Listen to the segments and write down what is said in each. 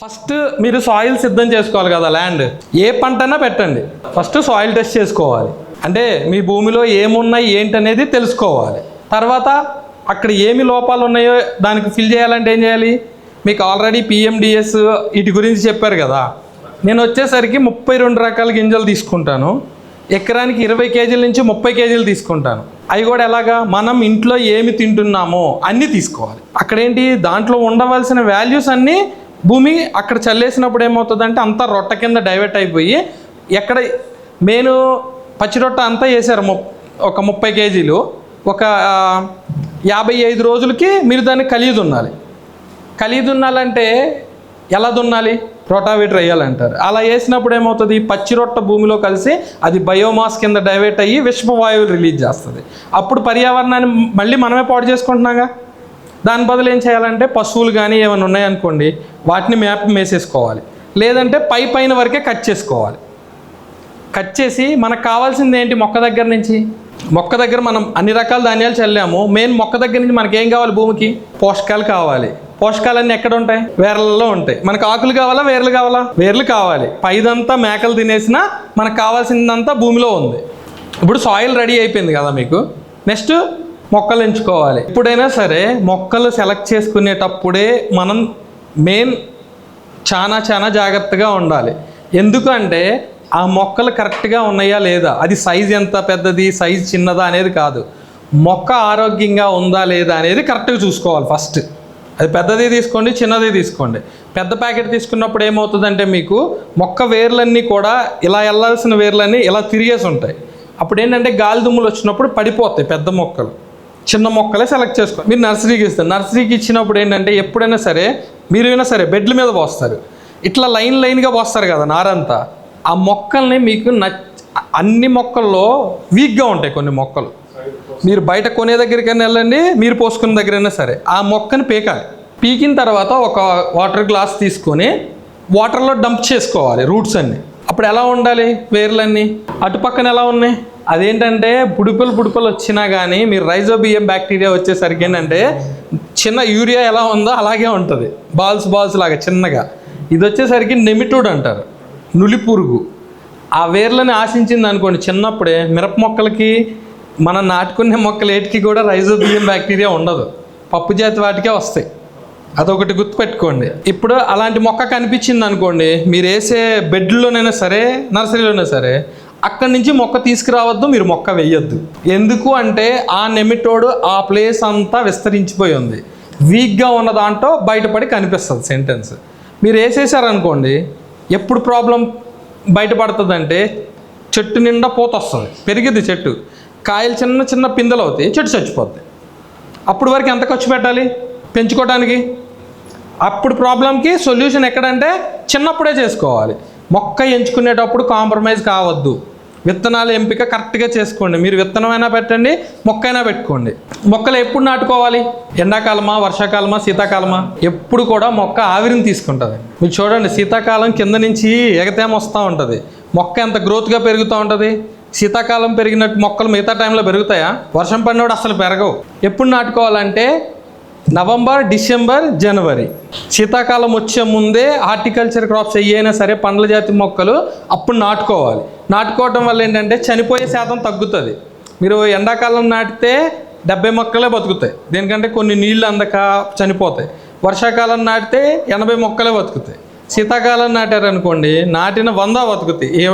First మీరు soil సిద్ధం చేసుకోవాలి కదా. ల్యాండ్ ఏ పంటైనా పెట్టండి, ఫస్ట్ సాయిల్ టెస్ట్ చేసుకోవాలి. అంటే మీ భూమిలో ఏమున్నాయి ఏంటనేది తెలుసుకోవాలి. తర్వాత అక్కడ ఏమి లోపాలు ఉన్నాయో దానికి ఫిల్ చేయాలంటే ఏం చేయాలి? మీకు ఆల్రెడీ PMDS వీటి గురించి చెప్పారు కదా. నేను వచ్చేసరికి 32 రకాల గింజలు తీసుకుంటాను. ఎకరానికి 20 కేజీల నుంచి 30 కేజీలు తీసుకుంటాను. అవి కూడా ఎలాగా? మనం ఇంట్లో ఏమి తింటున్నామో అన్నీ తీసుకోవాలి. అక్కడేంటి, దాంట్లో ఉండవలసిన వాల్యూస్ అన్నీ భూమి అక్కడ చల్లేసినప్పుడు ఏమవుతుందంటే అంతా రొట్ట కింద డైవర్ట్ అయిపోయి, ఎక్కడ మెయిన్ పచ్చి రొట్ట అంతా వేసారు ఒక 30 కేజీలు, ఒక 55 రోజులకి మీరు దాన్ని కలిగి దున్నాలి. కలిగి దున్నాలంటే ఎలా దున్నాలి? రోటావేటర్ వేయాలంటారు. అలా వేసినప్పుడు ఏమవుతుంది, పచ్చి రొట్ట భూమిలో కలిసి అది బయోమాస్ కింద డైవర్ట్ అయ్యి విషపవాయువులు రిలీజ్ చేస్తుంది. అప్పుడు పర్యావరణాన్ని మళ్ళీ మనమే పాడు చేసుకుంటున్నాగా. దాని బదులు ఏం చేయాలంటే పశువులు కానీ ఏమైనా ఉన్నాయనుకోండి, వాటిని మేసేసుకోవాలి. లేదంటే పైన వరకే కట్ చేసుకోవాలి. కట్ చేసి మనకు కావాల్సింది ఏంటి? మొక్క దగ్గర నుంచి, మొక్క దగ్గర మనం అన్ని రకాల ధాన్యాలు చల్లాము. మెయిన్ మొక్క దగ్గర నుంచి మనకి ఏం కావాలి? భూమికి పోషకాలు కావాలి. పోషకాలన్నీ ఎక్కడ ఉంటాయి? వేర్లలో ఉంటాయి. మనకు ఆకులు కావాలా, వేర్లు కావాలా? వేర్లు కావాలి. పైదంతా మేకలు తినేసినా మనకు కావాల్సిందంతా భూమిలో ఉంది. ఇప్పుడు సాయిల్ రెడీ అయిపోయింది కదా మీకు. నెక్స్ట్ మొక్కలు ఎంచుకోవాలి. ఎప్పుడైనా సరే మొక్కలు సెలెక్ట్ చేసుకునేటప్పుడే మనం మెయిన్ చాలా జాగ్రత్తగా ఉండాలి. ఎందుకంటే ఆ మొక్కలు కరెక్ట్గా ఉన్నాయా లేదా, అది సైజ్ ఎంత పెద్దది, సైజ్ చిన్నదా అనేది కాదు, మొక్క ఆరోగ్యంగా ఉందా లేదా అనేది కరెక్ట్గా చూసుకోవాలి ఫస్ట్. అది పెద్దది తీసుకోండి, చిన్నది తీసుకోండి. పెద్ద ప్యాకెట్ తీసుకున్నప్పుడు ఏమవుతుందంటే మీకు మొక్క వేర్లన్నీ కూడా ఇలా వెళ్ళాల్సిన వేర్లన్నీ ఇలా తిరిగేసి ఉంటాయి. అప్పుడు ఏంటంటే గాలి దుమ్ములు వచ్చినప్పుడు పడిపోతాయి పెద్ద మొక్కలు. చిన్న మొక్కలే సెలెక్ట్ చేసుకోండి. మీరు నర్సరీకి ఇస్తారు. నర్సరీకి ఇచ్చినప్పుడు ఏంటంటే ఎప్పుడైనా సరే మీరైనా సరే బెడ్ల మీద పోస్తారు. ఇట్లా లైన్గా పోస్తారు కదా నారంతా. ఆ మొక్కల్ని మీకు అన్ని మొక్కల్లో వీక్గా ఉంటాయి కొన్ని మొక్కలు. మీరు బయట కొనే దగ్గరికైనా వెళ్ళండి, మీరు పోసుకునే దగ్గరైనా సరే ఆ మొక్కని పీకాలి. పీకిన తర్వాత ఒక వాటర్ గ్లాస్ తీసుకొని వాటర్లో డంప్ చేసుకోవాలి రూట్స్ అన్నీ. అప్పుడు ఎలా ఉండాలి? వేర్లన్నీ అటుపక్కన ఎలా ఉన్నాయి? అదేంటంటే పుడుపులు వచ్చినా కానీ మీరు రైజోబియం బ్యాక్టీరియా వచ్చేసరికి ఏంటంటే చిన్న యూరియా ఎలా ఉందో అలాగే ఉంటుంది, బాల్స్ లాగా చిన్నగా. ఇది వచ్చేసరికి నెమిటోడ్ అంటారు, నులి పురుగు. ఆ వేర్లని ఆశించింది అనుకోండి చిన్నప్పుడే. మిరప మొక్కలకి మనం నాటుకునే మొక్కలు ఏటికి కూడా రైజోబియం బ్యాక్టీరియా ఉండదు, పప్పు జాతి వాటికే వస్తాయి. అదొకటి గుర్తుపెట్టుకోండి. ఇప్పుడు అలాంటి మొక్క కనిపించింది అనుకోండి, మీరు వేసే బెడ్లోనైనా సరే నర్సరీలోనైనా సరే అక్కడి నుంచి మొక్క తీసుకురావద్దు, మీరు మొక్క వేయొద్దు. ఎందుకు అంటే ఆ నెమిటోడ్ ఆ ప్లేస్ అంతా విస్తరించిపోయి ఉంది, వీక్గా ఉన్న దాంట్లో బయటపడి కనిపిస్తుంది సెంటెన్స్. మీరు వేసేసారనుకోండి, ఎప్పుడు ప్రాబ్లం బయటపడుతుందంటే చెట్టు నిండా పూత వస్తుంది, పెరిగిద్ది చెట్టు, కాయలు చిన్న పిందెలు అవుతాయి, చెట్టు చచ్చిపోద్ది. అప్పుడు వరకు ఎంత ఖర్చు పెట్టాలి పెంచుకోవడానికి? అప్పుడు ప్రాబ్లంకి సొల్యూషన్ ఎక్కడంటే చిన్నప్పుడే చేసుకోవాలి. మొక్క ఎంచుకునేటప్పుడు కాంప్రమైజ్ కావద్దు. విత్తనాల ఎంపిక కరెక్ట్గా చేసుకోండి. మీరు విత్తనమైనా పెట్టండి, మొక్క అయినా పెట్టుకోండి. మొక్కలు ఎప్పుడు నాటుకోవాలి? ఎండాకాలమా, వర్షాకాలమా, శీతాకాలమా? ఎప్పుడు కూడా మొక్క ఆవిరిని తీసుకుంటుంది. మీరు చూడండి, శీతాకాలం కింద నుంచి ఎగతేమ వస్తూ ఉంటుంది, మొక్క ఎంత గ్రోత్గా పెరుగుతూ ఉంటుంది. శీతాకాలం పెరిగినట్టు మొక్కలు మిగతా టైంలో పెరుగుతాయా? వర్షం పడినప్పుడు అసలు పెరగవు. ఎప్పుడు నాటుకోవాలంటే నవంబర్, డిసెంబర్, జనవరి. శీతాకాలం వచ్చే ముందే హార్టికల్చర్ క్రాప్స్ అయినా సరే పండ్ల జాతి మొక్కలు అప్పుడు నాటుకోవాలి. నాటుకోవటం వల్ల ఏంటంటే చనిపోయే శాతం తగ్గుతుంది. మీరు ఎండాకాలం నాటితే 70 మొక్కలే బతుకుతాయి, దేనికంటే కొన్ని నీళ్ళు అందక చనిపోతాయి. వర్షాకాలం నాటితే 80 మొక్కలే బతుకుతాయి. శీతాకాలం నాటారనుకోండి, నాటిన 100 బతుకుతాయి.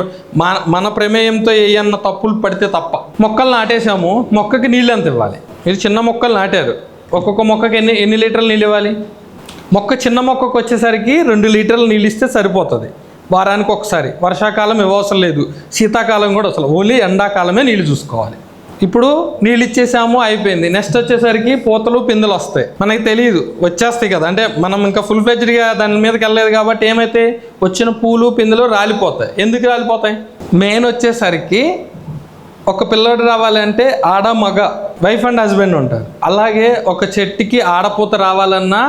మన ప్రమేయంతో ఏమన్నా తప్పులు పడితే తప్ప. మొక్కలు నాటేసాము, మొక్కకి నీళ్ళు ఎంత ఇవ్వాలి? మీరు చిన్న మొక్కలు నాటారు, ఒక్కొక్క మొక్కకి ఎన్ని లీటర్లు నీళ్ళు ఇవ్వాలి? మొక్క చిన్న మొక్కకు వచ్చేసరికి 2 లీటర్లు నీళ్ళు ఇస్తే సరిపోతుంది వారానికి ఒకసారి. వర్షాకాలం ఇవ్వవసరం లేదు, శీతాకాలం కూడా అసలు ఓన్లీ ఎండాకాలమే నీళ్ళు చూసుకోవాలి. ఇప్పుడు నీళ్ళు ఇచ్చేసాము, అయిపోయింది. నెక్స్ట్ వచ్చేసరికి పూతలు పిందెలు వస్తాయి. మనకి తెలియదు, వచ్చేస్తాయి కదా. అంటే మనం ఇంకా ఫుల్ ఫ్లెడ్జ్డ్గా దాని మీదకి వెళ్ళలేదు కాబట్టి ఏమైతే వచ్చిన పూలు పిందెలు రాలిపోతాయి. ఎందుకు రాలిపోతాయి? మెయిన్ వచ్చేసరికి ఒక పిల్లోడు రావాలంటే ఆడ మగ, వైఫ్ అండ్ హస్బెండ్ ఉంటారు. అలాగే ఒక చెట్టుకి ఆడపూత రావాలన్నా,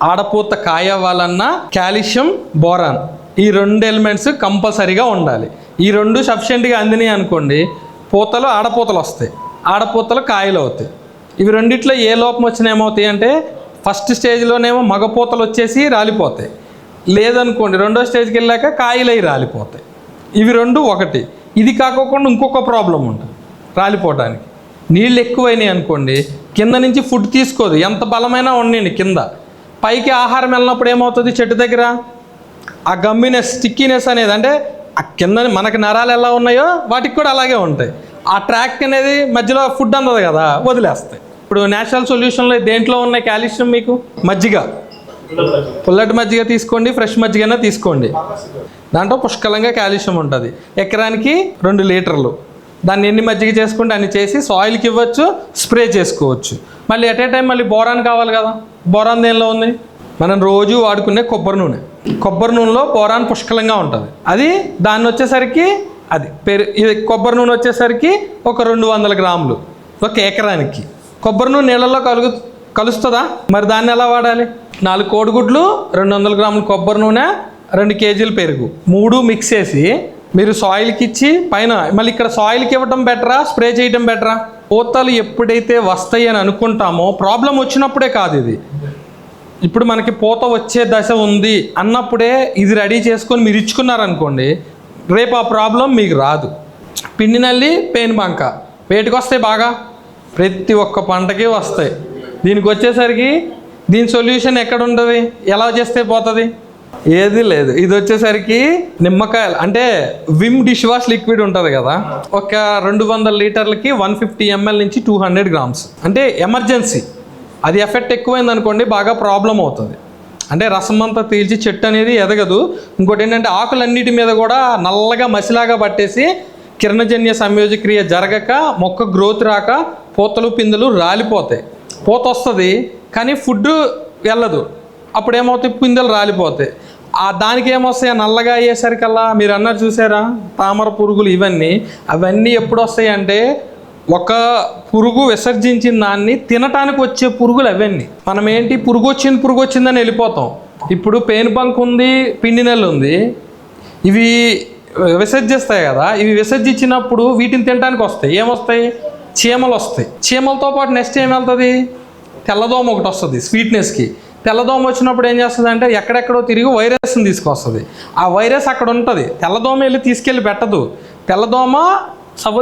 ఆడపూత కాయ అవ్వాలన్నా కాల్షియం, బోరాన్, ఈ 2 ఎలిమెంట్స్ కంపల్సరీగా ఉండాలి. ఈ 2 సఫిషియెంట్గా అందినాయి అనుకోండి, పూతలు ఆడపూతలు వస్తాయి, ఆడపూతలు కాయలు అవుతాయి. ఇవి రెండిట్లో ఏ లోపం వచ్చినా ఏమవుతాయి అంటే ఫస్ట్ స్టేజ్లోనేమో మగ పూతలు వచ్చేసి రాలిపోతాయి, లేదనుకోండి 2వ స్టేజ్కి వెళ్ళాక కాయలై రాలిపోతాయి. ఇవి 2 ఒకటి. ఇది కాకోకుండా ఇంకొక ప్రాబ్లం ఉంటుంది రాలిపోవడానికి. నీళ్ళు ఎక్కువైనాయి అనుకోండి, కింద నుంచి ఫుడ్ తీసుకోదు, ఎంత బలమైనా ఉండండి కింద, పైకి ఆహారం వెళ్ళినప్పుడు ఏమవుతుంది, చెట్టు దగ్గర ఆ గమ్మినెస్, స్టిక్కీనెస్ అనేది, అంటే ఆ కింద మనకి నరాలు ఎలా ఉన్నాయో వాటికి కూడా అలాగే ఉంటాయి. ఆ ట్రాక్ అనేది మధ్యలో ఫుడ్ అందదు కదా, వదిలేస్తాయి. ఇప్పుడు నేచురల్ సొల్యూషన్లో దేంట్లో ఉన్నాయి కాల్షియం? మీకు మజ్జిగ, పుల్లటి మజ్జిగ తీసుకోండి, ఫ్రెష్ మజ్జిగైనా తీసుకోండి, దాంట్లో పుష్కలంగా కాల్షియం ఉంటుంది. ఎకరానికి 2 లీటర్లు. దాన్ని ఎన్ని మజ్జిగ చేసుకుంటే అన్ని చేసి సాయిల్కి ఇవ్వచ్చు, స్ప్రే చేసుకోవచ్చు. మళ్ళీ ఎట్ ఏ టైం మళ్ళీ బోరాన్ కావాలి కదా. బోరాన్ దేనిలో ఉంది? మనం రోజు వాడుకునే కొబ్బరి నూనె. కొబ్బరి నూనెలో బోరాన్ పుష్కలంగా ఉంటుంది. అది దాన్ని వచ్చేసరికి అది ఇది కొబ్బరి నూనె వచ్చేసరికి ఒక 200 గ్రాములు ఒక ఎకరానికి. కొబ్బరి నూనె నీళ్ళల్లో కలుస్తుందా? మరి దాన్ని ఎలా వాడాలి? 4 కోడిగుడ్లు, 200 గ్రాములు కొబ్బరి నూనె, 2 కేజీలు పెరుగు, 3 మిక్స్ చేసి మీరు సాయిల్కి ఇచ్చి పైన మళ్ళీ ఇక్కడ సాయిల్కి ఇవ్వటం బెటరా, స్ప్రే చేయటం బెటరా? పూతలు ఎప్పుడైతే వస్తాయి అని అనుకుంటామో, ప్రాబ్లం వచ్చినప్పుడే కాదు ఇది. ఇప్పుడు మనకి పూత వచ్చే దశ ఉంది అన్నప్పుడే ఇది రెడీ చేసుకొని మీరు ఇచ్చుకున్నారనుకోండి, రేపు ఆ ప్రాబ్లం మీకు రాదు. పిండి నల్లి, పేను బంక వేటికి వస్తాయి బాగా? ప్రతి ఒక్క పంటకి వస్తాయి. దీనికి వచ్చేసరికి దీని సొల్యూషన్ ఎక్కడ ఉంటుంది? ఎలా చేస్తే పోతుంది? ఏది లేదు. ఇది వచ్చేసరికి నిమ్మకాయలు, అంటే విమ్ డిష్ వాష్ లిక్విడ్ ఉంటుంది కదా, ఒక 200 లీటర్లకి 150 ml నుంచి 200 గ్రామ్స్. అంటే ఎమర్జెన్సీ, అది ఎఫెక్ట్ ఎక్కువైంది అనుకోండి బాగా ప్రాబ్లం అవుతుంది. అంటే రసం అంతా తీల్చి చెట్టు అనేది ఎదగదు. ఇంకోటి ఏంటంటే ఆకులన్నిటి మీద కూడా నల్లగా మసిలాగా పట్టేసి కిరణజన్య సంయోజక్రియ జరగక మొక్క గ్రోత్ రాక పూతలు పిందెలు రాలిపోతాయి. పూత వస్తుంది కానీ ఫుడ్ వెళ్ళదు, అప్పుడు ఏమవుతాయి, పిందెలు రాలిపోతాయి. దానికి ఏమొస్తాయి, నల్లగా అయ్యేసరికల్లా మీరు అన్నారు చూసారా తామర పురుగులు, అవన్నీ ఎప్పుడు వస్తాయి అంటే ఒక పురుగు విసర్జించిన దాన్ని తినటానికి వచ్చే పురుగులు అవన్నీ. మనం ఏంటి, పురుగు వచ్చిందని వెళ్ళిపోతాం. ఇప్పుడు పేను బంక్ ఉంది, పిండి నెల్లు ఉంది, ఇవి విసర్జిస్తాయి కదా. ఇవి విసర్జించినప్పుడు వీటిని తినడానికి వస్తాయి. ఏమొస్తాయి? చీమలు వస్తాయి. చీమలతో పాటు నెక్స్ట్ ఏం వెళ్తుంది? తెల్లదోమ ఒకటి వస్తుంది స్వీట్నెస్కి. తెల్లదోమ వచ్చినప్పుడు ఏం చేస్తుంది అంటే ఎక్కడెక్కడో తిరిగి వైరస్ని తీసుకొస్తుంది. ఆ వైరస్ అక్కడ ఉంటుంది, తెల్లదోమ వెళ్ళి తీసుకెళ్ళి పెట్టదు. తెల్లదోమ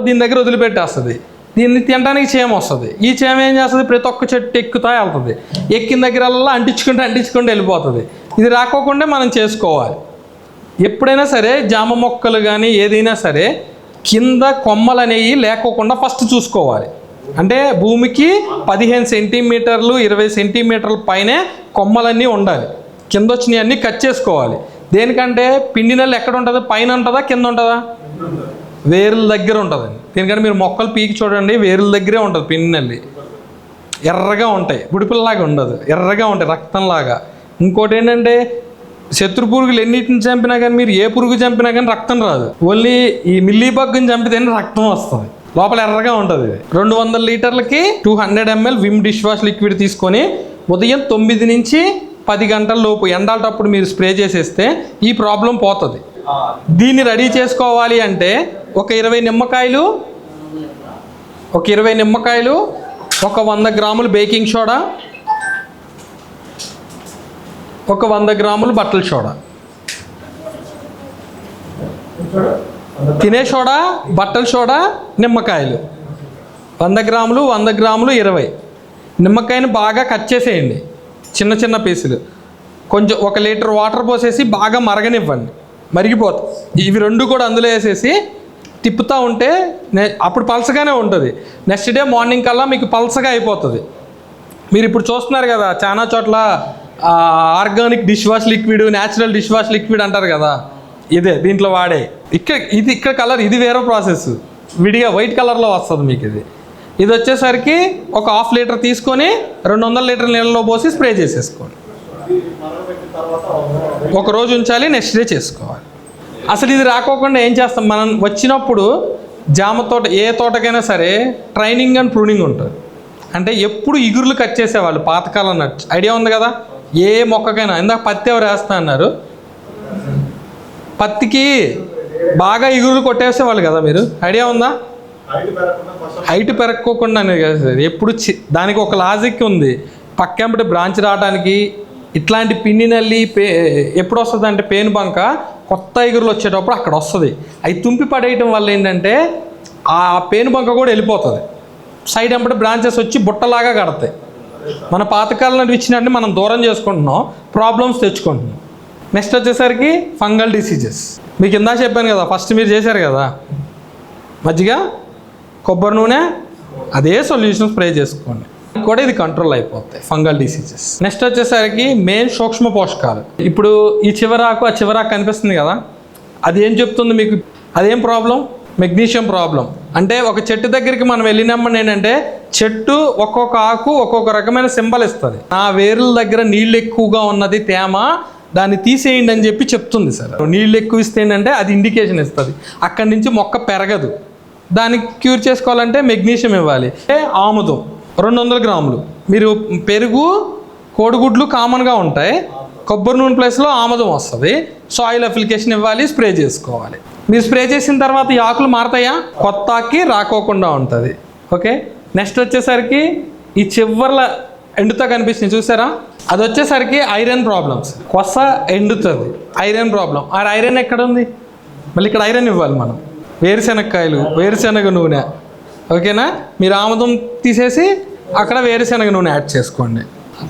దీని దగ్గర వదిలిపెట్టేస్తుంది. దీన్ని తినడానికి చీమ వస్తుంది. ఈ చీమ ఏం చేస్తుంది, ప్రతి ఒక్క చెట్టు ఎక్కుతా వెళ్తుంది. ఎక్కిన దగ్గరల్లా అంటించుకుంటూ వెళ్ళిపోతుంది. ఇది రాకోకుండా మనం చేసుకోవాలి. ఎప్పుడైనా సరే జామ మొక్కలు కానీ ఏదైనా సరే కింద కొమ్మలు అనేవి లేకోకుండా ఫస్ట్ చూసుకోవాలి. అంటే భూమికి 15 సెంటీమీటర్లు 20 సెంటీమీటర్ల పైనే కొమ్మలన్నీ ఉండాలి. కింద వచ్చినవి అన్నీ కట్ చేసుకోవాలి. దేనికంటే పిండి నెల ఎక్కడ ఉంటుంది, పైన ఉంటుందా కింద ఉంటుందా? వేరుల దగ్గర ఉంటుందండి. దీనికంటే మీరు మొక్కలు పీకి చూడండి, వేరుల దగ్గరే ఉంటుంది పిండి నల్లి. ఎర్రగా ఉంటాయి, గుడిపిల్లలాగా ఉండదు, ఎర్రగా ఉంటాయి రక్తంలాగా. ఇంకోటి ఏంటంటే శత్రు పురుగులు ఎన్నిటిని చంపినా కానీ, మీరు ఏ పురుగు చంపినా కానీ రక్తం రాదు. ఓన్లీ ఈ మిల్లీ బగ్గుని చంపితేనే రక్తం వస్తుంది, లోపల ఎర్రగా ఉంటుంది. 200 లీటర్లకి 200 ml Vim dish wash liquid తీసుకొని ఉదయం 9 నుంచి 10 గంటల లోపు ఎండాలటప్పుడు మీరు స్ప్రే చేసేస్తే ఈ ప్రాబ్లం పోతుంది. దీన్ని రెడీ చేసుకోవాలి అంటే ఒక 20 నిమ్మకాయలు, ఒక 100 గ్రాములు బేకింగ్ సోడా, ఒక 100 గ్రాములు బట్టల సోడా, తినే సోడా, బట్టల సోడా, నిమ్మకాయలు 100 గ్రాములు 20. నిమ్మకాయని బాగా కట్ చేసేయండి చిన్న చిన్న పీసులు. కొంచెం 1 లీటర్ వాటర్ పోసేసి బాగా మరగనివ్వండి, మరిగిపోతుంది. ఇవి 2 కూడా అందులో వేసేసి తిప్పుతూ ఉంటే అప్పుడు పలసగానే ఉంటుంది. నెక్స్ట్ డే మార్నింగ్ కల్లా మీకు పలసగా అయిపోతుంది. మీరు ఇప్పుడు చూస్తున్నారు కదా చాలా చోట్ల organic dish wash liquid, natural dish wash liquid అంటారు కదా, ఇదే దీంట్లో వాడే. ఇక్కడ కలర్ ఇది వేరే ప్రాసెస్, విడిగా వైట్ కలర్లో వస్తుంది మీకు ఇది. ఇది వచ్చేసరికి ఒక 1/2 లీటర్ తీసుకొని 200 లీటర్ నీళ్ళలో పోసి స్ప్రే చేసేసుకోండి. ఒక రోజు ఉంచాలి, నెక్స్ట్ డే చేసుకోవాలి. అసలు ఇది రాకోకుండా ఏం చేస్తాం మనం? వచ్చినప్పుడు జామ తోట, ఏ తోటకైనా సరే ట్రైనింగ్ అండ్ ప్రూనింగ్ ఉంటుంది. అంటే ఎప్పుడు ఇగురులు కట్ చేసేవాళ్ళు పాతకాలం అన్నట్టు ఐడియా ఉంది కదా. ఏ మొక్కకైనా, ఇందాక పత్తి ఎవరు వేస్తా అన్నారు, పత్తికి బాగా ఇగురులు కొట్టేసేవాళ్ళు కదా, మీరు ఐడియా ఉందా? హైట్ పెరక్కోకుండా అనేది కదా సార్. ఎప్పుడు దానికి ఒక లాజిక్ ఉంది. పక్కెంబటి బ్రాంచ్ రావడానికి ఇట్లాంటి పిన్ని నల్లి ఎప్పుడు వస్తుంది అంటే పేను బంక కొత్త ఇగురులు వచ్చేటప్పుడు అక్కడ వస్తుంది. అవి తుంపి పడేయటం వల్ల ఏంటంటే ఆ పేను బంక కూడా వెళ్ళిపోతుంది. సైడ్ ఎంబటి బ్రాంచెస్ వచ్చి బుట్టలాగా కడతాయి. మన పాతకాలంలో ఇచ్చినట్టు మనం దూరం చేసుకుంటున్నాం, ప్రాబ్లమ్స్ తెచ్చుకుంటున్నాం. నెక్స్ట్ వచ్చేసరికి ఫంగల్ డిసీజెస్. మీకు ఇందా చెప్పాను కదా, ఫస్ట్ మీరు చేశారు కదా మజ్జిగ, కొబ్బరి నూనె, అదే సొల్యూషన్ స్ప్రే చేసుకోండి, కూడా ఇది కంట్రోల్ అయిపోతాయి ఫంగల్ డిసీజెస్. నెక్స్ట్ వచ్చేసరికి మెయిన్ సూక్ష్మ పోషకాలు. ఇప్పుడు ఈ చివరాకు ఆ చివరాకు కనిపిస్తుంది కదా, అది ఏం చెప్తుంది మీకు? అదేం ప్రాబ్లం? Magnesium problem. అంటే ఒక చెట్టు దగ్గరికి మనం వెళ్ళినప్పుడు ఏంటంటే చెట్టు ఒక్కొక్క ఆకు ఒక్కొక్క రకమైన సింబల్ ఇస్తుంది. ఆ వేర్ల దగ్గర నీళ్ళు ఎక్కువగా ఉన్నది, తేమ, దాన్ని తీసేయండి అని చెప్పి చెప్తుంది సార్. నీళ్ళు ఎక్కువ ఇస్తే ఏంటంటే అది ఇండికేషన్ ఇస్తుంది. అక్కడి నుంచి మొక్క పెరగదు. దానికి క్యూర్ చేసుకోవాలంటే మెగ్నీషియం ఇవ్వాలి. ఆముదం 200 గ్రాములు. మీరు పెరుగు, కోడిగుడ్లు కామన్గా ఉంటాయి, కొబ్బరి నూనె ప్లేస్లో ఆముదం వస్తుంది. సాయిల్ అప్లికేషన్ ఇవ్వాలి, స్ప్రే చేసుకోవాలి. మీరు స్ప్రే చేసిన తర్వాత ఈ ఆకులు మారతాయా? కొత్త ఆకి రాకోకుండా ఉంటుంది. ఓకే. నెక్స్ట్ వచ్చేసరికి ఈ చివర్ల ఎండుతో కనిపిస్తుంది చూసారా, అది వచ్చేసరికి ఐరన్ ప్రాబ్లమ్స్. కొస ఎండుతుంది, ఐరన్ ప్రాబ్లం. ఆ ఐరన్ ఎక్కడ ఉంది? మళ్ళీ ఇక్కడ ఐరన్ ఇవ్వాలి మనం. వేరుశెనగకాయలు, వేరుశెనగ నూనె, ఓకేనా? మీరు ఆముదం తీసేసి అక్కడ వేరుశెనగ నూనె యాడ్ చేసుకోండి,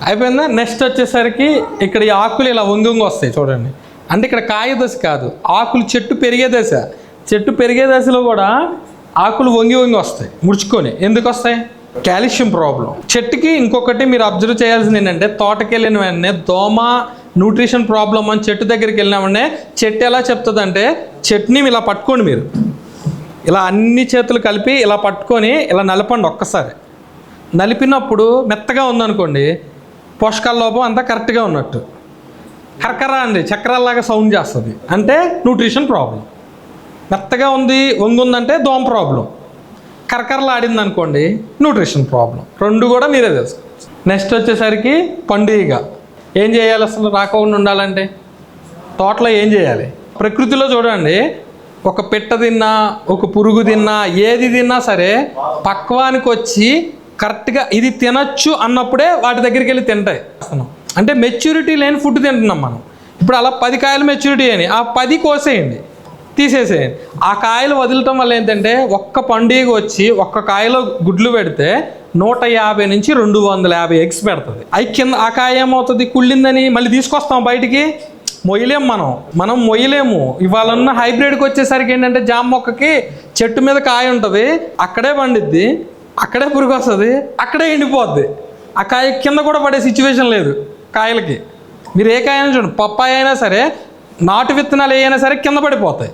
అయిపోయిందా? నెక్స్ట్ వచ్చేసరికి ఇక్కడ ఈ ఆకులు ఇలా వంగి వస్తాయి చూడండి. అంటే ఇక్కడ కాయ దశ కాదు, ఆకులు చెట్టు పెరిగే దశ. చెట్టు పెరిగే దశలో కూడా ఆకులు వంగి వస్తాయి, ముడుచుకొని. ఎందుకు వస్తాయి? Calcium problem. చెట్టుకి ఇంకొకటి మీరు అబ్జర్వ్ చేయాల్సింది ఏంటంటే, తోటకి వెళ్ళిన వెంటనే దోమ, న్యూట్రిషన్ ప్రాబ్లం అని చెట్టు దగ్గరికి వెళ్ళిన వెంటనే చెట్టు ఎలా చెప్తుందంటే, చెట్టుని ఇలా పట్టుకోండి, మీరు ఇలా అన్ని చేతులు కలిపి ఇలా పట్టుకొని ఇలా నలపండి ఒక్కసారి. నలిపినప్పుడు మెత్తగా ఉందనుకోండి, పోషకాల లోపం అంతా కరెక్ట్గా ఉన్నట్టు. కరకర అండి, చక్రాల్లాగా సౌండ్ చేస్తుంది, అంటే న్యూట్రిషన్ ప్రాబ్లం. మెత్తగా ఉంది, వంగుందంటే దోమ ప్రాబ్లం. కరకరలు ఆడింది అనుకోండి, న్యూట్రిషన్ ప్రాబ్లం. రెండు కూడా మీరే తెలుసుకోవచ్చు. నెక్స్ట్ వచ్చేసరికి పండుగ. ఏం చేయాలి అసలు రాకుండా ఉండాలంటే? తోటలో ఏం చేయాలి? ప్రకృతిలో చూడండి, ఒక పిట్ట తిన్నా, ఒక పురుగు తిన్నా, ఏది తిన్నా సరే పక్వానికి వచ్చి కరెక్ట్గా ఇది తినచ్చు అన్నప్పుడే వాటి దగ్గరికి వెళ్ళి తింటాయి. అంటే మెచ్యూరిటీ లేని ఫుడ్ తింటున్నాం మనం. ఇప్పుడు అలా 10 కాయలు మెచ్యూరిటీ అని, ఆ 10 కోసేయండి, తీసేసేయండి. ఆ కాయలు వదలటం వల్ల ఏంటంటే ఒక్క పండుగ వచ్చి ఒక్క కాయలో గుడ్లు పెడితే 150 నుంచి 250 ఎగ్స్ పెడుతుంది. అవి కింద ఆ కాయ ఏమవుతుంది? కుళ్ళిందని మళ్ళీ తీసుకొస్తాం బయటికి, మొయ్యలేము మనం మొయ్యలేము. ఇవాళ ఉన్న హైబ్రిడ్కి వచ్చేసరికి ఏంటంటే జామ మొక్కకి చెట్టు మీద కాయ ఉంటుంది, అక్కడే పండిద్ది, అక్కడే పురుగు వస్తుంది, అక్కడే ఎండిపోద్ది. ఆ కాయ కింద కూడా పడే సిచ్యువేషన్ లేదు కాయలకి. మీరు ఏ కాయ అయినా చూడండి, పప్పాయ అయినా సరే, నాటు విత్తనాలు ఏమైనా సరే కింద పడిపోతాయి.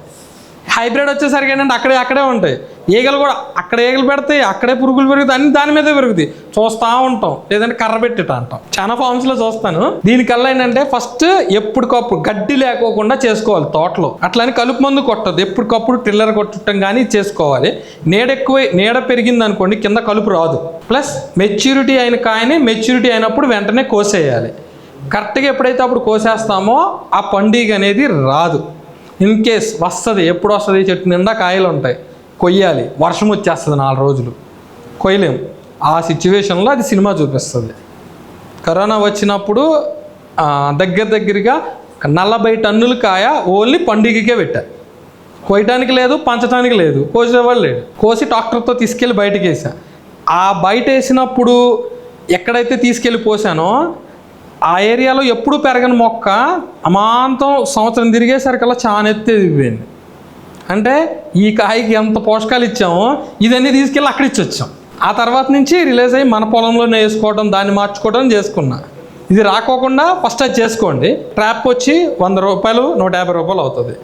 హైబ్రిడ్ వచ్చేసరికి ఏంటంటే అక్కడే ఉంటాయి. ఈగలు కూడా అక్కడ ఈగలు పెడతాయి, అక్కడే పురుగులు పెరుగుతాయి, అన్ని దాని మీదే పెరుగుతాయి. చూస్తూ ఉంటాం, లేదంటే కర్ర పెట్టిట అంటాం. చాలా ఫార్మ్స్లో చూస్తాను. దీనికల్లా ఏంటంటే ఫస్ట్ ఎప్పటికప్పుడు గడ్డి లేకోకుండా చేసుకోవాలి తోటలో. అట్లని కలుపు మందు కొట్టదు, ఎప్పటికప్పుడు టిల్లర్ కొట్టడం కానీ చేసుకోవాలి. నీడ పెరిగింది అనుకోండి, కింద కలుపు రాదు. ప్లస్ మెచ్యూరిటీ అయిన కాయని మెచ్యూరిటీ అయినప్పుడు వెంటనే కోసేయాలి. కరెక్ట్గా ఎప్పుడైతే అప్పుడు కోసేస్తామో ఆ పండుగ అనేది రాదు. ఇన్ కేస్ వస్తుంది, ఎప్పుడు వస్తుంది? చెట్టు నిండా కాయలు ఉంటాయి, కొయ్యాలి, వర్షం వచ్చేస్తుంది 4 రోజులు, కొయ్యలేము. ఆ సిచ్యువేషన్లో అది సినిమా చూపిస్తుంది. కరోనా వచ్చినప్పుడు దగ్గరగా 40 టన్నుల కాయ ఓన్లీ పండుగకే పెట్టారు. కోయటానికి లేదు, పంచడానికి లేదు, కోసేవాళ్ళు లేడు. కోసి ట్రాక్టర్తో తీసుకెళ్ళి బయటకు వేసా. ఆ బయట వేసినప్పుడు ఎక్కడైతే తీసుకెళ్ళి పోసానో ఆ ఏరియాలో ఎప్పుడు పెరగని మొక్క అమాంతం సంవత్సరం తిరిగేసరికల్లా చాలా ఎత్తేదిపోయింది. అంటే ఈ కాయకి ఎంత పోషకాలు ఇచ్చామో ఇదన్నీ తీసుకెళ్ళి అక్కడ ఇచ్చొచ్చాం. ఆ తర్వాత నుంచి రిలీజ్ అయ్యి మన పొలంలోనే వేసుకోవడం, దాన్ని మార్చుకోవడం చేసుకున్నా. ఇది రాకోకుండా ఫస్ట్ అది చేసుకోండి. ట్రాప్ వచ్చి 100 రూపాయలు, 150 రూపాయలు అవుతుంది.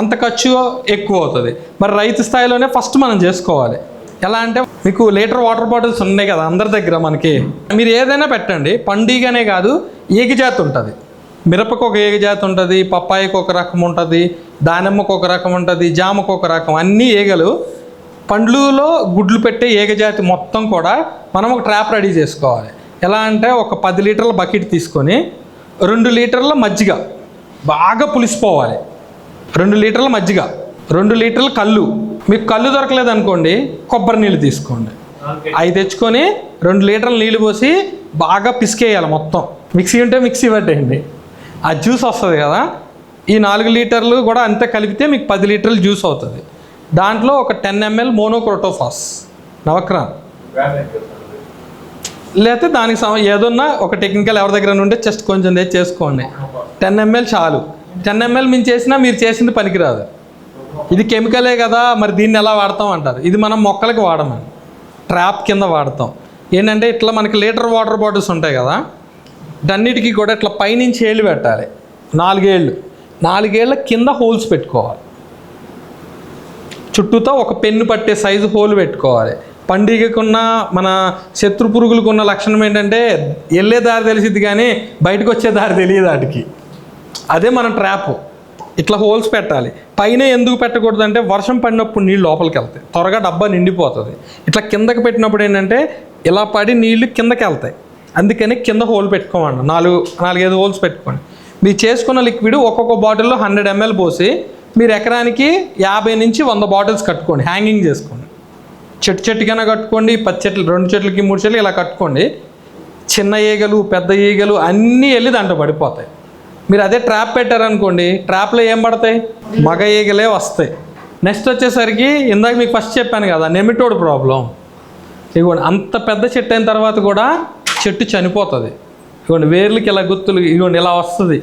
అంత ఖర్చు ఎక్కువ అవుతుంది. మరి రైతు స్థాయిలోనే ఫస్ట్ మనం చేసుకోవాలి. ఎలా అంటే మీకు లీటర్ వాటర్ బాటిల్స్ ఉన్నాయి కదా అందరి దగ్గర మనకి, మీరు ఏదైనా పెట్టండి, పండుగనే కాదు ఏకజాతి ఉంటుంది. మిరపకు ఒక ఏగజాతి ఉంటుంది, పప్పాయికి ఒక రకం ఉంటుంది, దానిమ్మకు ఒక రకం ఉంటుంది, జామకు ఒక రకం, అన్ని ఏగలు. పండ్లులో గుడ్లు పెట్టే ఏగజాతి మొత్తం కూడా మనం ఒక ట్రాప్ రెడీ చేసుకోవాలి. ఎలా అంటే ఒక 10 లీటర్ల బకెట్ తీసుకొని 2 లీటర్ల మజ్జిగ బాగా పులిసిపోవాలి, 2 లీటర్ల మజ్జిగ, 2 లీటర్ల కళ్ళు. మీకు కళ్ళు దొరకలేదు అనుకోండి, కొబ్బరి నీళ్ళు తీసుకోండి, అవి తెచ్చుకొని 2 లీటర్ల నీళ్ళు పోసి బాగా పిసికేయాలి మొత్తం. మిక్సీ ఉంటే మిక్సీ పట్టేయండి, ఆ జ్యూస్ వస్తుంది కదా. ఈ 4 లీటర్లు కూడా అంతే కలిపితే మీకు 10 లీటర్లు జ్యూస్ అవుతుంది. దాంట్లో ఒక 10 ml మోనోక్రోటోఫాస్ నవక్రాన్, లేకపోతే దానికి ఏదన్నా ఒక టెక్నికల్ ఎవరి దగ్గర ఉంటే జస్ట్ కొంచెం తెచ్చి చేసుకోండి. 10 ml చాలు. 10 ml మేము చేసినా మీరు చేసింది పనికిరాదు. ఇది కెమికలే కదా, మరి దీన్ని ఎలా వాడతాం అంటారు. ఇది మనం మొక్కలకి వాడమని ట్రాప్ కింద వాడతాం. ఏంటంటే ఇట్లా మనకి లీటర్ వాటర్ బాటిల్స్ ఉంటాయి కదా, అన్నిటికీ కూడా ఇట్లా పైనుంచి ఏళ్ళు పెట్టాలి. 4 ఏళ్ళ కింద హోల్స్ పెట్టుకోవాలి. చుట్టూతో ఒక పెన్ను పట్టే సైజు హోల్ పెట్టుకోవాలి. పండుగకున్న మన శత్రు పురుగులకున్న లక్షణం ఏంటంటే వెళ్ళే దారి తెలిసిద్ది కానీ బయటకు వచ్చే దారి తెలియదు వాటికి. అదే మన ట్రాప్. ఇట్లా హోల్స్ పెట్టాలి. పైన ఎందుకు పెట్టకూడదు అంటే వర్షం పడినప్పుడు నీళ్ళు లోపలికి వెళ్తాయి, త్వరగా డబ్బా నిండిపోతుంది. ఇట్లా కిందకి పెట్టినప్పుడు ఏంటంటే ఇలా పడి నీళ్ళు కిందకి వెళ్తాయి. అందుకని కింద హోల్ పెట్టుకోమండి. 4-5 హోల్స్ పెట్టుకోండి. మీరు చేసుకున్న లిక్విడ్ ఒక్కొక్క బాటిల్లో 100 ml పోసి మీరు ఎకరానికి 50 నుంచి 100 బాటిల్స్ కట్టుకోండి, హ్యాంగింగ్ చేసుకోండి. చెట్టుకైనా కట్టుకోండి, 10 చెట్లు, 2 చెట్లకి 3 చెట్లు ఇలా కట్టుకోండి. చిన్న ఈగలు పెద్ద ఈగలు అన్నీ వెళ్ళి దాంట్లో పడిపోతాయి. మీరు అదే ట్రాప్ పెట్టారనుకోండి, ట్రాప్లో ఏం పడతాయి? మగ ఈగలే వస్తాయి. నెక్స్ట్ వచ్చేసరికి ఇందాక మీకు ఫస్ట్ చెప్పాను కదా నెమిటోడ్ ప్రాబ్లం. ఇదిగోండి అంత పెద్ద చెట్టు అయిన తర్వాత కూడా చెట్టు చనిపోతుంది. ఇదిగోండి వేర్లకి ఇలా గుర్తులు ఇదిగోండి ఇలా వస్తుంది.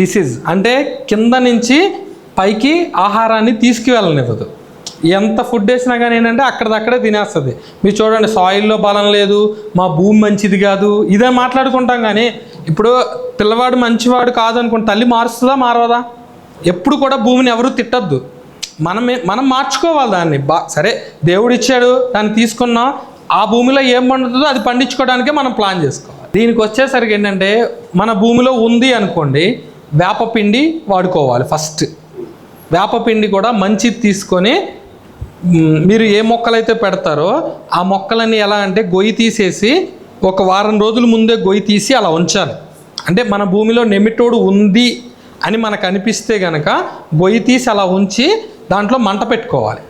డిసీజ్ అంటే కింద నుంచి పైకి ఆహారాన్ని తీసుకువెళ్ళనివ్వదు. ఎంత ఫుడ్ వేసినా కానీ ఏంటంటే అక్కడదక్కడే తినేస్తుంది. మీరు చూడండి, సాయిల్లో బలం లేదు, మా భూమి మంచిది కాదు, ఇదే మాట్లాడుకుంటాం. కానీ ఇప్పుడు పిల్లవాడు మంచివాడు కాదు అనుకుంటే తల్లి మారుస్తుందా మారవదా? ఎప్పుడు కూడా భూమిని ఎవరు తిట్టద్దు, మనం మార్చుకోవాలి దాన్ని. సరే దేవుడు ఇచ్చాడు, దాన్ని తీసుకున్నాం, ఆ భూమిలో ఏం పండుతుందో అది పండించుకోవడానికే మనం ప్లాన్ చేసుకోవాలి. దీనికి వచ్చేసరికి ఏంటంటే మన భూమిలో ఉంది అనుకోండి, వేపపిండి వాడుకోవాలి. ఫస్ట్ వేపపిండి కూడా మంచిది తీసుకొని మీరు ఏ మొక్కలైతే పెడతారో ఆ మొక్కలన్నీ ఎలా అంటే గొయ్యి తీసేసి ఒక వారం రోజుల ముందే గొయ్యి తీసి అలా ఉంచాలి. అంటే మన భూమిలో నెమిటోడ్ ఉంది అని మనకు అనిపిస్తే కనుక గొయ్యి తీసి అలా ఉంచి దాంట్లో మంట పెట్టుకోవాలి.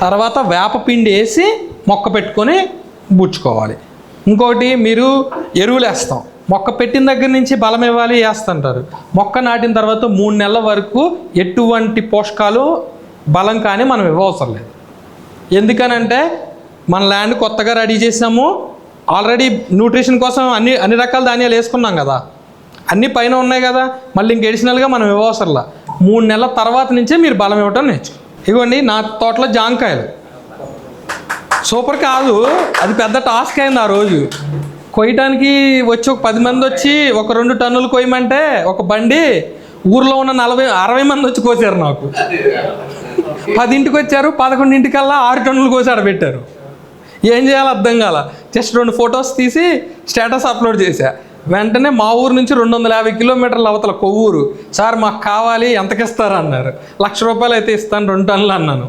తర్వాత వేపపిండి వేసి మొక్క పెట్టుకొని బుచ్చుకోవాలి. ఇంకోటి మీరు ఎరువులు వేస్తాం, మొక్క పెట్టిన దగ్గర నుంచి బలం ఇవ్వాలి వేస్తుంటారు. మొక్క నాటిన తర్వాత 3 నెలల వరకు ఎటువంటి పోషకాలు బలం కానీ మనం ఇవ్వవసరం లేదు. ఎందుకనంటే మన ల్యాండ్ కొత్తగా రెడీ చేసాము, ఆల్రెడీ న్యూట్రిషన్ కోసం అన్ని రకాల ధాన్యాలు వేసుకున్నాం కదా, అన్నీ పైన ఉన్నాయి కదా, మళ్ళీ ఇంక అడిషనల్గా మనం ఇవ్వవసరంలా. 3 నెలల తర్వాత నుంచే మీరు బలం ఇవ్వటం నేర్చుకో. ఇవ్వండి నా తోటలో జాంకాయలు సూపర్ కాదు, అది పెద్ద టాస్క్ అయింది. ఆ రోజు కొయ్యటానికి వచ్చి ఒక 10 మంది వచ్చి ఒక 2 టన్నులు కొయ్యమంటే ఒక బండి ఊర్లో ఉన్న 40-60 మంది వచ్చి కోసారు. నాకు 10ంటికి వచ్చారు, 11ంటికల్లా 6 టన్నులు కోసి ఆడబెట్టారు. ఏం చేయాలో అర్థం కాల. జస్ట్ 2 ఫొటోస్ తీసి స్టేటస్ అప్లోడ్ చేశా. వెంటనే మా ఊరు నుంచి 250 కిలోమీటర్ల అవతల కొవ్వూరు, సార్ మాకు కావాలి ఎంతకిస్తారు అన్నారు. ₹1,00,000 అయితే ఇస్తాను 2 టన్నులు అన్నాను.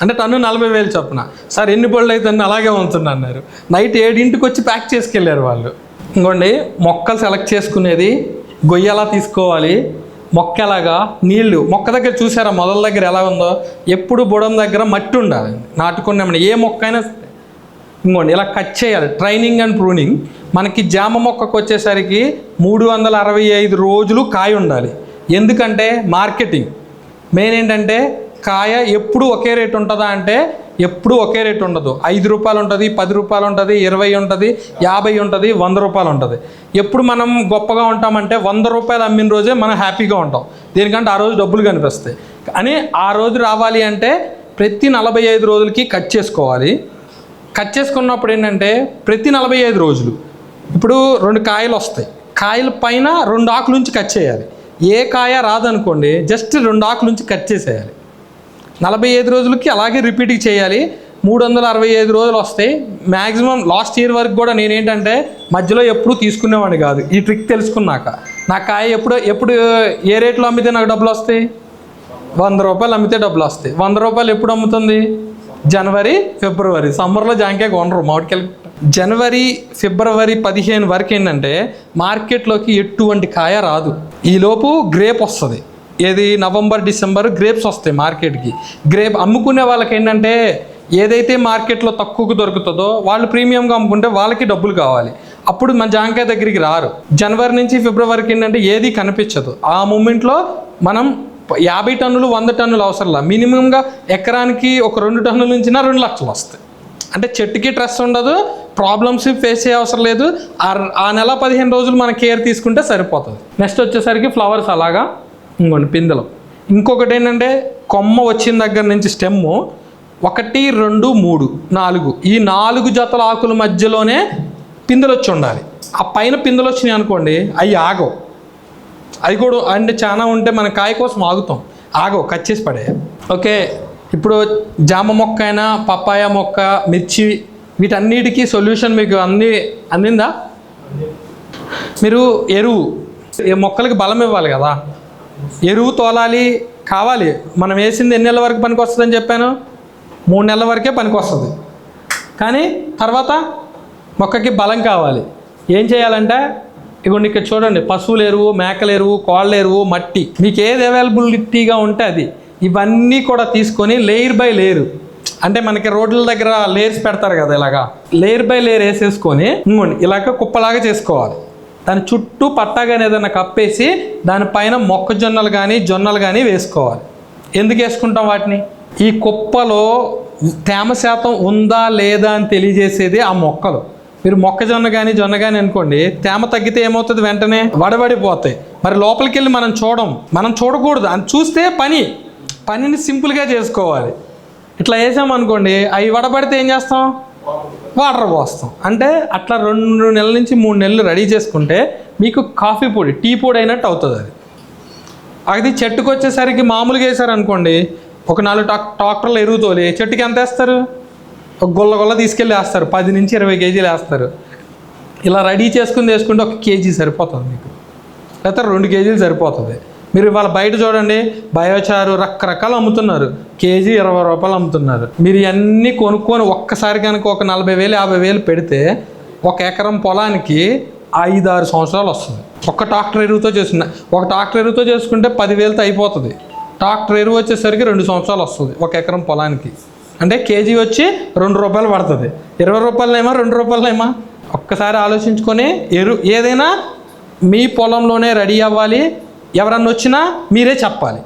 అంటే టన్ను 40,000 చొప్పున. సార్ ఎన్ని పళ్ళు అయితే అలాగే ఉంచున్నా అన్నారు. నైట్ 7ంటికి వచ్చి ప్యాక్ చేసుకెళ్ళారు వాళ్ళు. ఇంకోండి మొక్కలు సెలెక్ట్ చేసుకునేది గొయ్యి ఎలా తీసుకోవాలి, మొక్క ఎలాగా, నీళ్లు మొక్క దగ్గర చూసారా మొదల దగ్గర ఎలా ఉందో, ఎప్పుడు బుడం దగ్గర మట్టి ఉండాలి. నాటుకున్నామని ఏ మొక్క అయినా ఇంకోండి ఇలా కట్ చేయాలి. Training and pruning. మనకి జామ మొక్కకు వచ్చేసరికి 365 రోజులు కాయ ఉండాలి. ఎందుకంటే మార్కెటింగ్ మెయిన్ ఏంటంటే కాయ ఎప్పుడు ఒకే రేటు ఉంటుందా అంటే ఎప్పుడు ఒకే రేటు ఉండదు. ₹5 ఉంటుంది, ₹10 ఉంటుంది, ₹20 ఉంటుంది, ₹50 ఉంటుంది, ₹100 ఉంటుంది. ఎప్పుడు మనం గొప్పగా ఉంటామంటే ₹100 అమ్మిన రోజే మనం హ్యాపీగా ఉంటాం. దేనికంటే ఆ రోజు డబ్బులు కనిపిస్తాయి. కానీ ఆ రోజు రావాలి అంటే ప్రతి 45 రోజులకి కట్ చేసుకోవాలి. కట్ చేసుకున్నప్పుడు ఏంటంటే ప్రతి 45 రోజులు ఇప్పుడు 2 కాయలు వస్తాయి. కాయల పైన 2 ఆకుల నుంచి కట్ చేయాలి. ఏ కాయ రాదనుకోండి జస్ట్ 2 ఆకుల నుంచి కట్ చేసేయాలి. 45 రోజులకి అలాగే రిపీట్ చేయాలి. 365 రోజులు వస్తాయి. మ్యాక్సిమం లాస్ట్ ఇయర్ వరకు కూడా నేనేంటంటే మధ్యలో ఎప్పుడు తీసుకునేవాడిని కాదు. ఈ ట్రిక్ తెలుసుకున్నాక నా కాయ ఎప్పుడు ఏ రేట్లో అమ్మితే నాకు డబ్బులు వస్తాయి? 100 రూపాయలు అమ్మితే డబ్బులు వస్తాయి. 100 రూపాయలు ఎప్పుడు అమ్ముతుంది? జనవరి, ఫిబ్రవరి. సమ్మర్లో జాంకాయ కొనరు మామిడికాయలు. జనవరి, ఫిబ్రవరి 15 వరకు ఏంటంటే మార్కెట్లోకి ఎటువంటి కాయ రాదు. ఈలోపు గ్రేప్ వస్తుంది. ఏది నవంబర్, డిసెంబర్ గ్రేప్స్ వస్తాయి మార్కెట్కి. గ్రేప్ అమ్ముకునే వాళ్ళకి ఏంటంటే ఏదైతే మార్కెట్లో తక్కువకు దొరుకుతుందో వాళ్ళు ప్రీమియంగా అమ్ముకుంటే వాళ్ళకి డబ్బులు కావాలి. అప్పుడు మన జాంకాయ దగ్గరికి రారు. జనవరి నుంచి ఫిబ్రవరికి ఏంటంటే ఏది కనిపించదు. ఆ మూమెంట్లో మనం 50 టన్నులు 100 టన్నులు అవసరంలా, మినిమంగా ఎకరానికి ఒక 2 టన్నుల నుంచి 2 లక్షలు వస్తాయి. అంటే చెట్టుకి స్ట్రెస్ ఉండదు, ప్రాబ్లమ్స్ ఫేస్ చేయ అవసరం లేదు. ఆ నెల 15 రోజులు మన కేర్ తీసుకుంటే సరిపోతుంది. నెక్స్ట్ వచ్చేసరికి ఫ్లవర్స్ అలాగా ఇంకోండి పిందెలు. ఇంకొకటి ఏంటంటే కొమ్మ వచ్చిన దగ్గర నుంచి స్టెమ్ము 1, 2, 3, 4 ఈ 4 జతల ఆకుల మధ్యలోనే పిందెలు వచ్చి ఉండాలి. ఆ పైన పిందెలు వచ్చినాయి అనుకోండి అవి ఆగవు. అవి కూడా అంటే చాలా ఉంటే మన కాయ కోసం ఆగవు, కట్ చేసి పడే. ఓకే, ఇప్పుడు జామ మొక్క అయినా పప్పాయ మొక్క, మిర్చి వీటన్నిటికీ సొల్యూషన్ మీకు అందిందా? మీరు ఎరువు, ఈ మొక్కలకి బలం ఇవ్వాలి కదా, ఎరువు తోలాలి కావాలి. మనం వేసింది ఎన్ని నెలల వరకు పనికి వస్తుందని చెప్పాను? 3 నెలల వరకే పనికి వస్తుంది. కానీ తర్వాత మొక్కకి బలం కావాలి. ఏం చేయాలంటే ఇగోండి ఇక్కడ చూడండి, పశువుల ఎరువు, మేకల ఎరువు, కోళ్ళ ఎరువు, మట్టి, మీకు ఏది అవైలబిలిటీగా ఉంటే అది, ఇవన్నీ కూడా తీసుకొని లేయర్ బై లేయర్, అంటే మనకి రోడ్ల దగ్గర లేయర్స్ పెడతారు కదా, ఇలాగా లేయర్ బై లేయర్ వేసేసుకొని ఇంకోండి ఇలాగ కుప్పలాగా చేసుకోవాలి. దాని చుట్టూ పట్టాగానే ఏదైనా కప్పేసి దానిపైన మొక్కజొన్నలు కానీ జొన్నలు కానీ వేసుకోవాలి. ఎందుకు వేసుకుంటాం వాటిని? ఈ కుప్పలో తేమ శాతం ఉందా లేదా అని తెలియజేసేది ఆ మొక్కలు. మీరు మొక్కజొన్న కానీ జొన్న కానీ అనుకోండి, తేమ తగ్గితే ఏమవుతుంది? వెంటనే వడబడిపోతాయి. మరి లోపలికి వెళ్ళి మనం చూడకూడదు. అని చూస్తే పనిని సింపుల్గా చేసుకోవాలి. ఇట్లా వేసామనుకోండి, అవి వడబడితే ఏం చేస్తాం? వాటర్ పోస్తాం. అంటే అట్లా 2 నెలల నుంచి 3 నెలలు రెడీ చేసుకుంటే మీకు కాఫీ పొడి, టీ పొడి అయినట్టు అవుతుంది. అది చెట్టుకు వచ్చేసరికి మామూలుగా వేసారనుకోండి, ఒక 4 ట్రాక్టర్లు ఎరువు తోలి చెట్టుకి ఎంత వేస్తారు? ఒక గొల్ల తీసుకెళ్ళి వేస్తారు, 10 నుంచి 20 కేజీలు వేస్తారు. ఇలా రెడీ చేసుకుని వేసుకుంటే 1 కేజీ సరిపోతుంది మీకు, లేకపోతే 2 కేజీలు సరిపోతుంది. మీరు ఇవాళ బయట చూడండి, బయోచారు రకరకాలు అమ్ముతున్నారు, కేజీ 20 రూపాయలు అమ్ముతున్నారు. మీరు ఇవన్నీ కొనుక్కొని ఒక్కసారి కనుక ఒక 40,000 50,000 పెడితే 1 ఎకరం పొలానికి 5-6 సంవత్సరాలు వస్తుంది. ఒక ట్రాక్టర్ ఎరువుతో చేసుకుంటే 10,000తో అయిపోతుంది. ట్రాక్టర్ ఎరువు వచ్చేసరికి 2 సంవత్సరాలు వస్తుంది 1 ఎకరం పొలానికి. అంటే కేజీ వచ్చి 2 రూపాయలు పడుతుంది. 20 రూపాయలనేమా 2 రూపాయలనేమా? ఒక్కసారి ఆలోచించుకొని ఏదైనా మీ పొలంలోనే రెడీ అవ్వాలి. ఎవరన్నా వచ్చినా మీరే చెప్పాలి.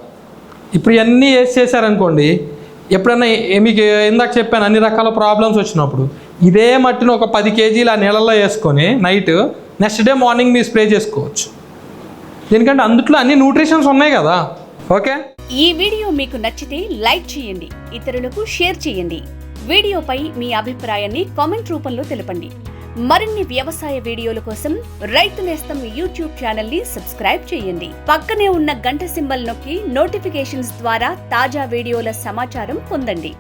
ఇప్పుడు ఇవన్నీ చేశారనుకోండి, ఎప్పుడన్నా మీకు ఇందాక చెప్పాను అన్ని రకాల ప్రాబ్లమ్స్ వచ్చినప్పుడు ఇదే మట్టిని ఒక 10 కేజీలు ఆ నీళ్ళల్లో వేసుకొని నైట్, నెక్స్ట్ డే మార్నింగ్ మీరు స్ప్రే చేసుకోవచ్చు. ఎందుకంటే అందుట్లో అన్ని న్యూట్రిషన్స్ ఉన్నాయి కదా. ఓకే, ఈ వీడియో మీకు నచ్చితే లైక్ చేయండి, ఇతరులకు షేర్ చేయండి. వీడియోపై మీ అభిప్రాయాన్ని కామెంట్ రూపంలో తెలపండి. మరిన్ని వ్యవసాయ వీడియోల కోసం రైతు నేస్తం యూట్యూబ్ ఛానల్ ని సబ్స్క్రైబ్ చేయండి. పక్కనే ఉన్న గంట సింబల్ నొక్కి నోటిఫికేషన్స్ ద్వారా తాజా వీడియోల సమాచారం పొందండి.